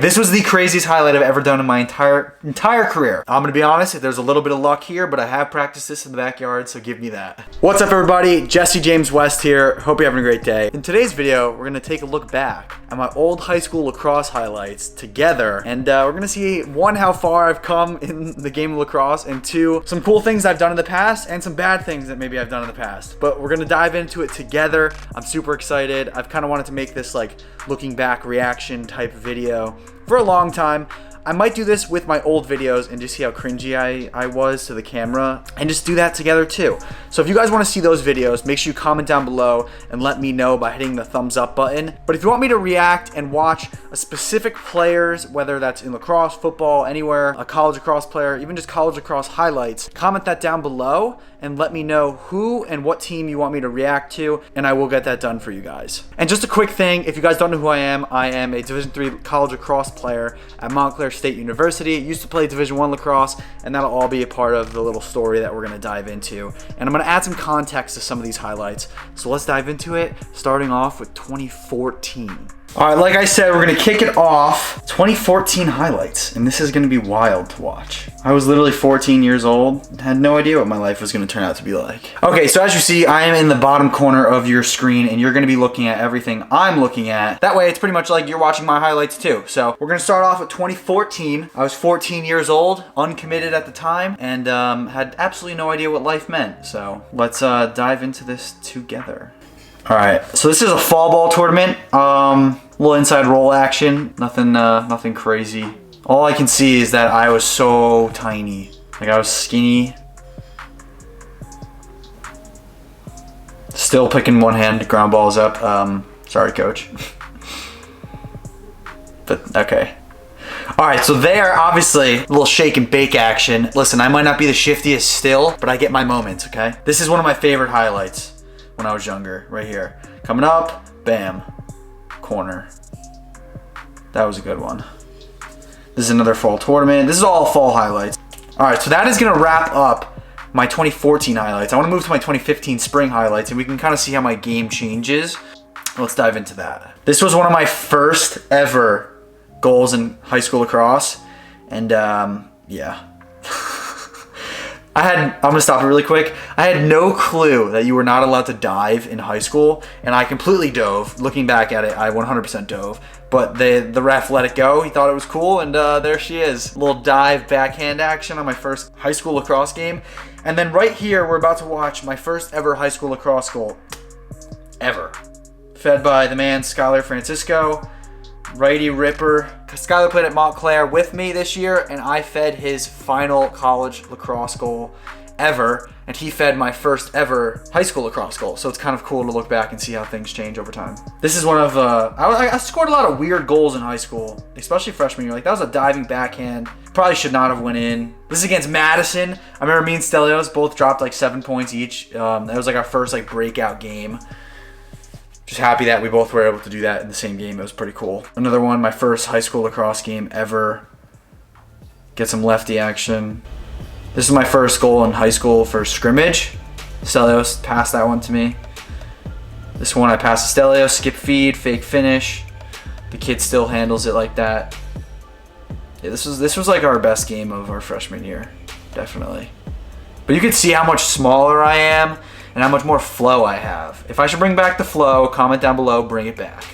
This was the craziest highlight I've ever done in my entire career. I'm gonna be honest, there's a little bit of luck here, but I have practiced this in the backyard, so give me that. What's up everybody? Jesse James West here. Hope you're having a great day. In today's video, we're gonna take a look back at my old high school lacrosse highlights together, and we're gonna see, one, how far I've come in the game of lacrosse, and two, some cool things I've done in the past and some bad things that maybe I've done in the past. But we're gonna dive into it together. I'm super excited. I've kind of wanted to make this like looking back reaction type video for a long time. I might do this with my old videos and just see how cringy I was to the camera and just do that together too. So if you guys want to see those videos, make sure you comment down below and let me know by hitting the thumbs up button. But if you want me to react and watch a specific players, whether that's in lacrosse, football, anywhere, a college lacrosse player, even just college lacrosse highlights, comment that down below and let me know who and what team you want me to react to, and I will get that done for you guys. And just a quick thing, if you guys don't know who I am a Division III college lacrosse player at Montclair State University. Used to play Division I lacrosse, and that'll all be a part of the little story that we're gonna dive into. And I'm gonna add some context to some of these highlights. So let's dive into it, starting off with 2014. All right, like I said, we're gonna kick it off. 2014 highlights, and this is gonna be wild to watch. I was literally 14 years old, had no idea what my life was gonna turn out to be like. Okay, so as you see, I am in the bottom corner of your screen, and you're gonna be looking at everything I'm looking at. That way, it's pretty much like you're watching my highlights too. So we're gonna start off with 2014. I was 14 years old, uncommitted at the time, and had absolutely no idea what life meant. So let's dive into this together. All right, so this is a fall ball tournament. Little inside roll action, nothing crazy. All I can see is that I was so tiny. Like I was skinny. Still picking one hand, ground balls up. Sorry, coach. But okay. All right, so there, obviously, a little shake and bake action. Listen, I might not be the shiftiest still, but I get my moments, okay? This is one of my favorite highlights when I was younger, right here. Coming up, bam, corner. That was a good one. This is another fall tournament. This is all fall highlights. All right, so that is gonna wrap up my 2014 highlights. I wanna move to my 2015 spring highlights, and we can kind of see how my game changes. Let's dive into that. This was one of my first ever goals in high school lacrosse, and yeah. I'm gonna stop it really quick. I had no clue that you were not allowed to dive in high school, and I completely dove. Looking back at it, I 100% dove, but the ref let it go. He thought it was cool, and there she is. A little dive backhand action on my first high school lacrosse game. And then right here, we're about to watch my first ever high school lacrosse goal, ever. Fed by the man, Skylar Francisco. Righty ripper. Skylar played at Montclair with me this year, and I fed his final college lacrosse goal ever, and he fed my first ever high school lacrosse goal. So it's kind of cool to look back and see how things change over time. This is one of, I scored a lot of weird goals in high school, especially freshman year. Like that was a diving backhand. Probably should not have went in. This is against Madison. I remember me and Stelios both dropped like 7 points each. That was like our first like breakout game. Just happy that we both were able to do that in the same game. It was pretty cool. Another one, my first high school lacrosse game ever. Get some lefty action. This is my first goal in high school for scrimmage. Stelios passed that one to me. This one I passed to Stelios, skip feed, fake finish. The kid still handles it like that. Yeah, this was like our best game of our freshman year, definitely. But you can see how much smaller I am and how much more flow I have. If I should bring back the flow, comment down below, bring it back.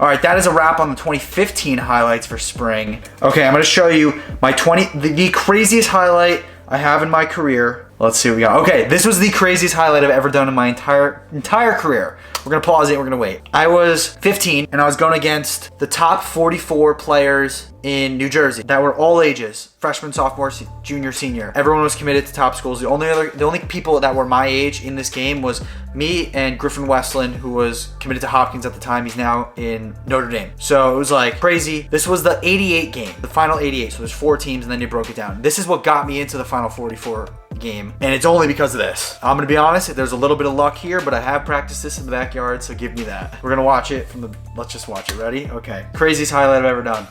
All right, that is a wrap on the 2015 highlights for spring. Okay, I'm gonna show you my the craziest highlight I have in my career. Let's see what we got. Okay, this was the craziest highlight I've ever done in my entire career. We're gonna pause it, we're gonna wait. I was 15 and I was going against the top 44 players in New Jersey that were all ages, freshman, sophomore, junior, senior. Everyone was committed to top schools. The only people that were my age in this game was me and Griffin Westland, who was committed to Hopkins at the time. He's now in Notre Dame. So it was like crazy. This was the 88 game, the final 88. So there's 4 teams and then they broke it down. This is what got me into the final 44 game, and it's only because of this. I'm gonna be honest, there's a little bit of luck here, but I have practiced this in the backyard, so give me that. We're gonna watch it from the, let's just watch it. Ready? Okay. Craziest highlight I've ever done.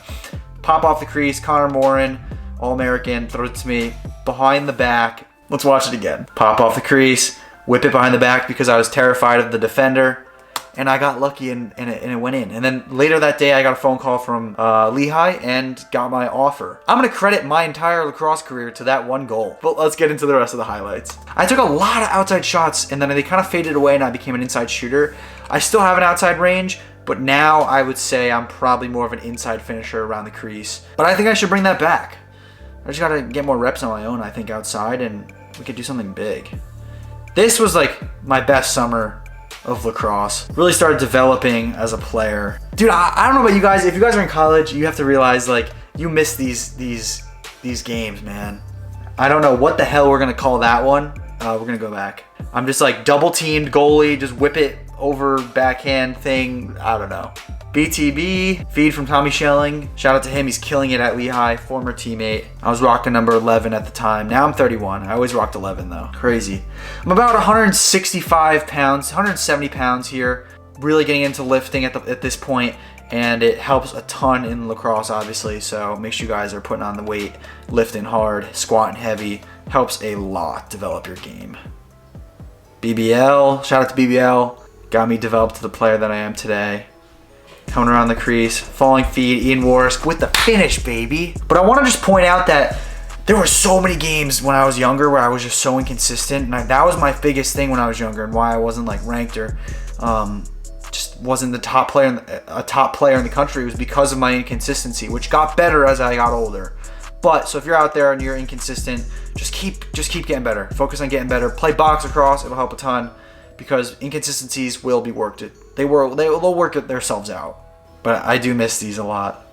Pop off the crease, Connor Morin, All-American, throw it to me, behind the back. Let's watch it again. Pop off the crease, whip it behind the back because I was terrified of the defender. and I got lucky and it went in. And then later that day, I got a phone call from Lehigh and got my offer. I'm going to credit my entire lacrosse career to that one goal. But let's get into the rest of the highlights. I took a lot of outside shots, and then they kind of faded away, and I became an inside shooter. I still have an outside range, but now I would say I'm probably more of an inside finisher around the crease. But I think I should bring that back. I just got to get more reps on my own, I think, outside, and we could do something big. This was like my best summer of lacrosse. Really started developing as a player. Dude, I don't know about you guys. If you guys are in college, you have to realize like you miss these games, man. I don't know what the hell we're gonna call that one. We're gonna go back. I'm just like double teamed goalie, just whip it over backhand thing. I don't know. BTB, feed from Tommy Schelling. Shout out to him, he's killing it at Lehigh, former teammate. I was rocking number 11 at the time. Now I'm 31. I always rocked 11 though. Crazy. I'm about 165 pounds, 170 pounds here. Really getting into lifting at this point, and it helps a ton in lacrosse, obviously. So make sure you guys are putting on the weight, lifting hard, squatting heavy. Helps a lot develop your game. BBL, shout out to BBL. Got me developed to the player that I am today. Coming around the crease, falling feed, Ian Warrisk with the finish, baby. But I want to just point out that there were so many games when I was younger where I was just so inconsistent, and that was my biggest thing when I was younger, and why I wasn't like ranked or just wasn't a top player in the country. It was because of my inconsistency, which got better as I got older. But so if you're out there and you're inconsistent, just keep getting better. Focus on getting better. Play box lacrosse; it'll help a ton, because inconsistencies will be worked. They'll work themselves out. But I do miss these a lot.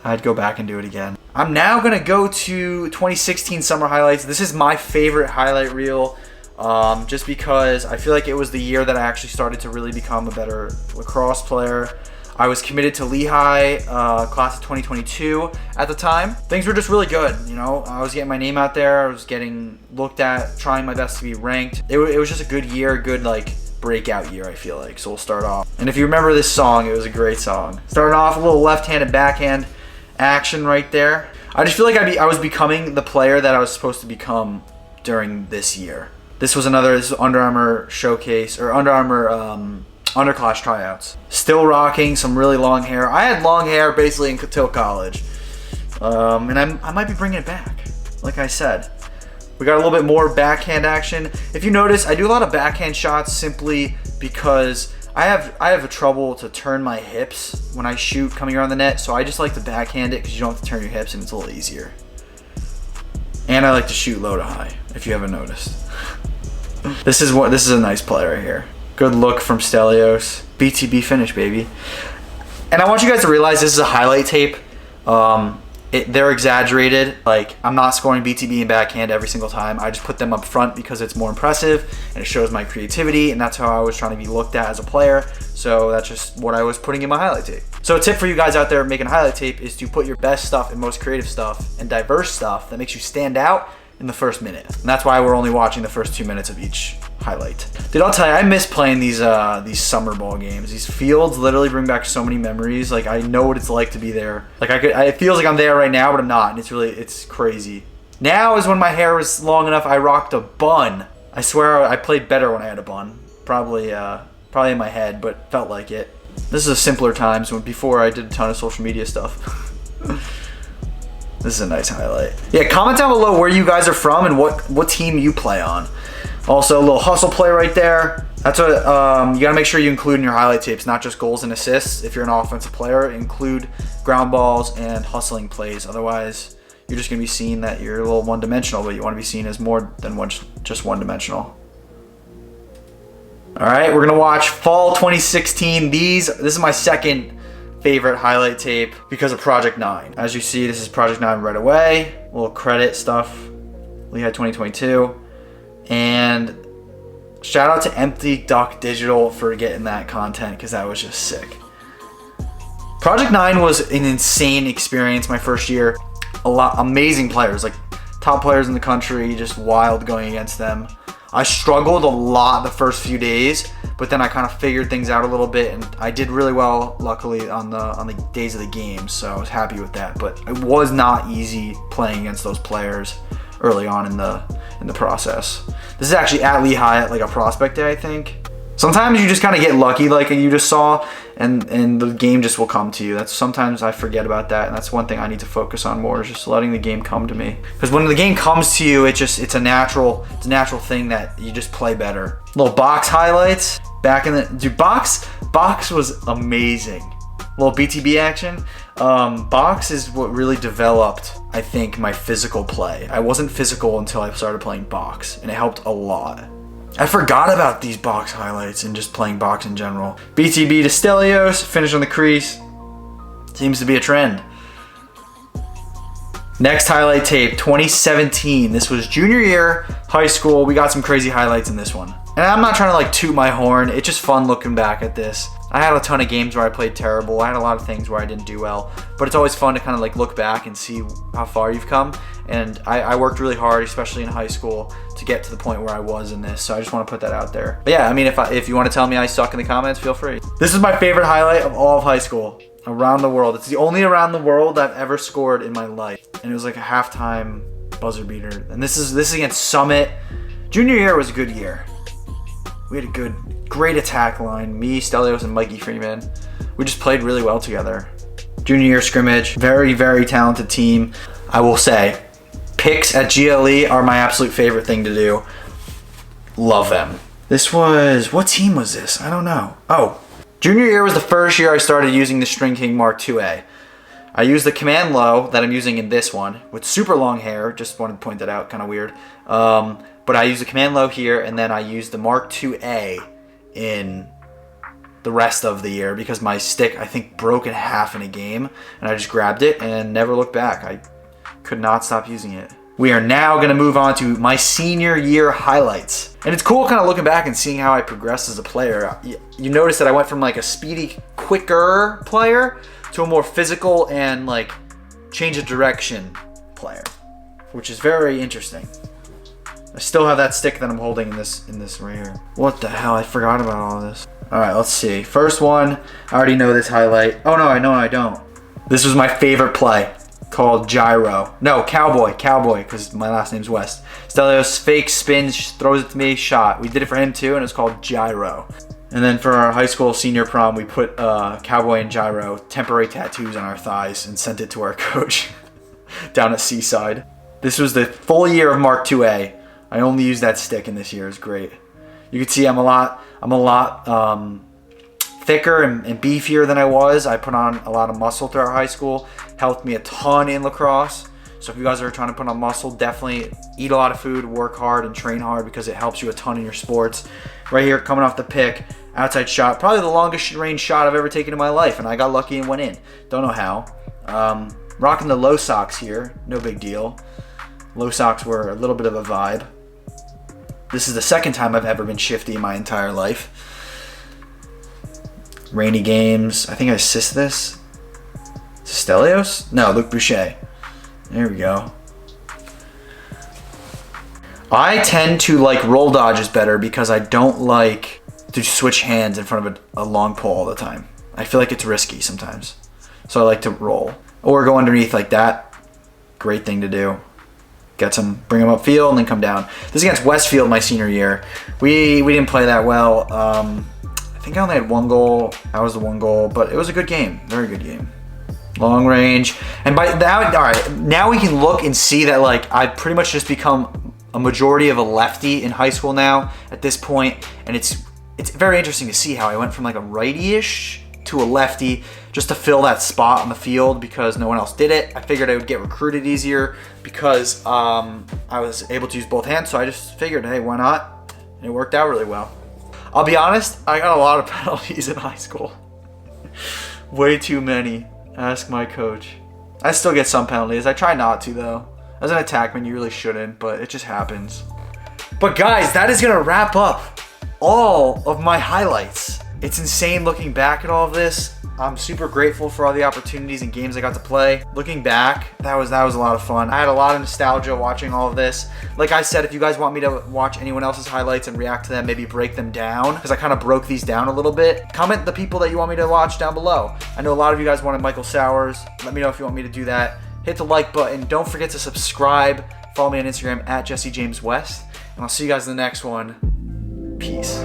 I'd go back and do it again. I'm now gonna go to 2016 summer highlights. This is my favorite highlight reel, just because I feel like it was the year that I actually started to really become a better lacrosse player. I was committed to Lehigh, class of 2022 at the time. Things were just really good, you know. I was getting my name out there. I was getting looked at, trying my best to be ranked. It was just a good year, good like breakout year, I feel like. So we'll start off. And if you remember this song, it was a great song. Starting off a little left-hand and backhand action right there. I just feel like I was becoming the player that I was supposed to become during this year. This was Under Armour showcase, or Under Armour underclass tryouts. Still rocking some really long hair. I had long hair basically until college. And I might be bringing it back, like I said. We got a little bit more backhand action. If you notice, I do a lot of backhand shots simply because I have a trouble to turn my hips when I shoot coming around the net. So I just like to backhand it because you don't have to turn your hips and it's a little easier. And I like to shoot low to high, if you haven't noticed. This is a nice play right here. Good look from Stelios. BTB finish, baby. And I want you guys to realize this is a highlight tape. They're exaggerated. Like, I'm not scoring BTB and backhand every single time. I just put them up front because it's more impressive and it shows my creativity, and that's how I was trying to be looked at as a player. So that's just what I was putting in my highlight tape. So a tip for you guys out there making a highlight tape is to put your best stuff and most creative stuff and diverse stuff that makes you stand out in the first minute. And that's why we're only watching the first 2 minutes of each highlight. Dude, I'll tell you, I miss playing these summer ball games. These fields literally bring back so many memories. Like, I know what it's like to be there. Like, it feels like I'm there right now, but I'm not, and it's crazy. Now is when my hair was long enough, I rocked a bun. I swear I played better when I had a bun. Probably in my head, but felt like it. This is a simpler times when before I did a ton of social media stuff. This is a nice highlight. Yeah, comment down below where you guys are from and what team you play on. Also, a little hustle play right there. That's what you gotta make sure you include in your highlight tapes, not just goals and assists. If you're an offensive player, include ground balls and hustling plays. Otherwise, you're just gonna be seen that you're a little one-dimensional, but you wanna be seen as more than just one-dimensional. All right, we're gonna watch fall 2016. This is my second favorite highlight tape because of Project 9. As you see, this is Project 9 right away. A little credit stuff. Lehigh 2022. And shout out to Empty Duck Digital for getting that content because that was just sick. Project 9 was an insane experience my first year. Amazing players, like top players in the country, just wild going against them. I struggled a lot the first few days, but then I kind of figured things out a little bit, and I did really well, luckily, on the days of the game, so I was happy with that. But it was not easy playing against those players early on in the process. This is actually at Lehigh at like a prospect day, I think. Sometimes you just kind of get lucky like you just saw, and the game just will come to you. That's sometimes I forget about that, and that's one thing I need to focus on more, is just letting the game come to me. Because when the game comes to you, it's a natural thing that you just play better. Little box highlights. Back in the box was amazing. Little BTB action. Box is what really developed, I think, my physical play. I wasn't physical until I started playing box, and it helped a lot. I forgot about these box highlights and just playing box in general. BTB to Stelios, finish on the crease. Seems to be a trend. Next highlight tape, 2017. This was junior year, high school. We got some crazy highlights in this one. And I'm not trying to like toot my horn. It's just fun looking back at this. I had a ton of games where I played terrible. I had a lot of things where I didn't do well. But it's always fun to kind of like look back and see how far you've come. And I worked really hard, especially in high school, to get to the point where I was in this. So I just want to put that out there. But yeah, I mean, if you want to tell me I suck in the comments, feel free. This is my favorite highlight of all of high school. Around the world. It's the only around the world I've ever scored in my life. And it was like a halftime buzzer beater. And this is against Summit. Junior year was a good year. We had a great attack line. Me, Stelios, and Mikey Freeman. We just played really well together. Junior year scrimmage. Very, very talented team. I will say, picks at GLE are my absolute favorite thing to do. Love them. This was, what team was this? I don't know. Oh, junior year was the first year I started using the String King Mark IIA. I used the command low that I'm using in this one with super long hair. Just wanted to point that out, kind of weird. But I used the command low here, and then I used the Mark IIA in the rest of the year because my stick, I think, broke in half in a game, and I just grabbed it and never looked back. I could not stop using it. We are now going to move on to my senior year highlights. And it's cool kind of looking back and seeing how I progressed as a player. You notice that I went from like a speedy, quicker player to a more physical and like change of direction player, which is very interesting. I still have that stick that I'm holding in this right here. What the hell? I forgot about all this. All right, let's see. First one, I already know this highlight. Oh no, I don't. This was my favorite play, called Gyro. No, Cowboy, because my last name's West. Stelios fake spins, throws it to me, shot. We did it for him too, and it's called Gyro. And then for our high school senior prom, we put Cowboy and Gyro temporary tattoos on our thighs and sent it to our coach down at Seaside. This was the full year of Mark IIA. I only used that stick, and this year is great. You can see I'm a lot thicker and beefier than I was. I put on a lot of muscle throughout high school. Helped me a ton in lacrosse. So if you guys are trying to put on muscle, definitely eat a lot of food, work hard, and train hard because it helps you a ton in your sports. Right here, coming off the pick, outside shot, probably the longest range shot I've ever taken in my life, and I got lucky and went in. Don't know how. Rocking the low socks here, no big deal. Low socks were a little bit of a vibe. This is the second time I've ever been shifty in my entire life. Rainy games. I think I assist this. Stelios? No, Luc Boucher. There we go. I tend to like roll dodges better because I don't like to switch hands in front of a long pole all the time. I feel like it's risky sometimes. So I like to roll. Or go underneath like that. Great thing to do. Get some, bring them upfield and then come down. This is against Westfield my senior year. We didn't play that well. I think I only had one goal. I was the one goal, but it was a good game. Very good game. Long range. And by that, all right, now we can look and see that like I've pretty much just become a majority of a lefty in high school now at this point. And it's very interesting to see how I went from like a righty-ish to a lefty just to fill that spot on the field because no one else did it. I figured I would get recruited easier because I was able to use both hands. So I just figured, hey, why not? And it worked out really well. I'll be honest, I got a lot of penalties in high school. Way too many. Ask my coach. I still get some penalties. I try not to though. As an attackman, you really shouldn't, but it just happens. But guys, that is gonna wrap up all of my highlights. It's insane looking back at all of this. I'm super grateful for all the opportunities and games I got to play. Looking back, that was a lot of fun. I had a lot of nostalgia watching all of this. Like I said, if you guys want me to watch anyone else's highlights and react to them, maybe break them down, because I kind of broke these down a little bit, comment the people that you want me to watch down below. I know a lot of you guys wanted Michael Sowers. Let me know if you want me to do that. Hit the like button. Don't forget to subscribe. Follow me on Instagram at JesseJamesWest. And I'll see you guys in the next one. Peace.